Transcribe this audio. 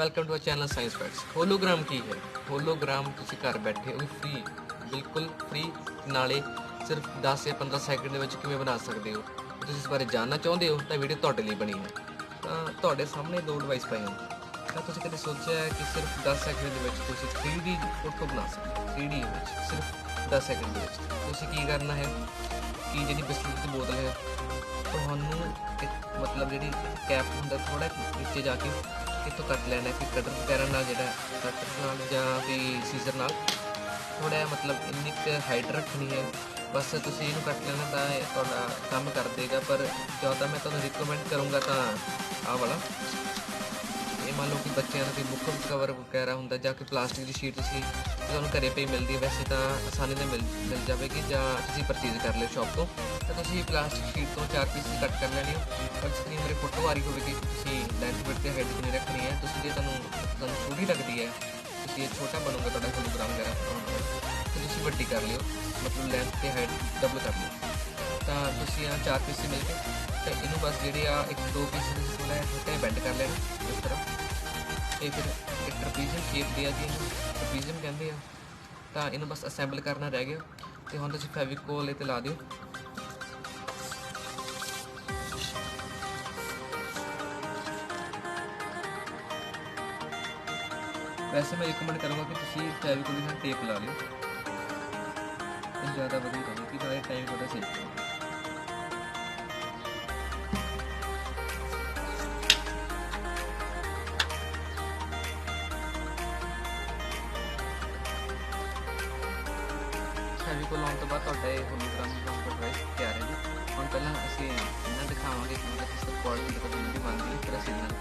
Welcome to our channel science facts. Hologram की है? Hologram तुसीं घर बैठे ਉਹ ਵੀ फ्री, बिल्कुल फ्री नाले सिर्फ 10 या 15 ਸੈਕਿੰਡ ਦੇ ਵਿੱਚ ਕਿਵੇਂ ਬਣਾ ਸਕਦੇ ਹੋ। ਤੁਸੀਂ ਇਸ ਬਾਰੇ ਜਾਣਨਾ ਚਾਹੁੰਦੇ ਹੋ ਤਾਂ ਵੀਡੀਓ ਤੁਹਾਡੇ ਲਈ ਬਣੀ ਹੈ। ਤਾਂ ਤੁਹਾਡੇ ਸਾਹਮਣੇ ਦੋ ਡਿਵਾਈਸ ਪਏ ਹਨ। ਤਾਂ ਤੁਸੀਂ ਕਦੇ ਸੋਚਿਆ ਹੈ ਕਿ ਸਿਰਫ 10 ਸੈਕਿੰਡ ਦੇ ਵਿੱਚ ਤੁਸੀਂ 3D ਫੋਟੋ ਬਣਾ ਸਕਦੇ ਹੋ? 3D ਇਮੇਜ ਸਿਰਫ 10 ਸੈਕਿੰਡ ਦੇ ਵਿੱਚ। ਤੁਸੀਂ ਕੀ ਕਰਨਾ ਹੈ ਕਿ ਜਿਹੜੀ ਬਿਸਲਰੀ ਦੀ ਬੋਤਲ ਹੈ ਤੁਹਾਨੂੰ मतलब जी कैप होंगे थोड़ा नीचे जाके इतों कट लेना कि कटर वगैरह ना जो कटर नाल या फिर सीजर नाल थोड़ा मतलब इन्नी क हाइट रखनी है। बस तुसीं इहनूं कट लेना तो तुहाडा काम कर देगा। पर ज़्यादा मैं तुहानूं रिकमेंड करूँगा तो आह वाला, ये मान लो कि बच्चों का कोई बुक कवर वगैरह होंगे या कोई प्लास्टिक की शीट तुहानूं घरे पे मिलती है, वैसे तो आसानी से मिल जाएगी या तुसीं परचेज कर लियो शॉप तो तुसीं प्लास्टिक शीट तो 4 पीस कट कर लेने। पर जितनी मेरी फोटो आ रही होगी तुसीं लेंथ विड्थ ते हाइट कितनी रखनी है। तुसीं जे तुहानूं छोटी लगती है तुसीं ये छोटा बनूगा तुहाडा होलोग्राम वगैरह तो तुसीं वड्डी कर लियो, मतलब लेंथ ते हाइट डबल कर लियो। तो तुसीं 4 पीस मिल के तो इनू बस जिहड़े एक 2 पीस थोड़ा छोटे बेंड कर लेना इस तरह। ये फिर एक ट्रपीजियम शेप दिया जी, ट्रपीजियम कहते हैं। तो इनू बस असैंबल करना रह गया। तो हुण तुसीं फेविकोल इत्ते ला दिओ। वैसे मैं रिकमेंड करूँगा कि तुसीं फेविकोल के साथ टेप ला लिओ, तो ज़्यादा वधिया रहेगी, नाले टाइम थोड़ा सेव करो। फेविकोल लाउण तो बाद तुहाडा ये होलोग्राम डिवाइस तैयार है जी। हुण पहलां असीं इन्हां दिखावांगे कि मतलब किस क्वालिटी दी बनदी है, फिर असीं इन्हां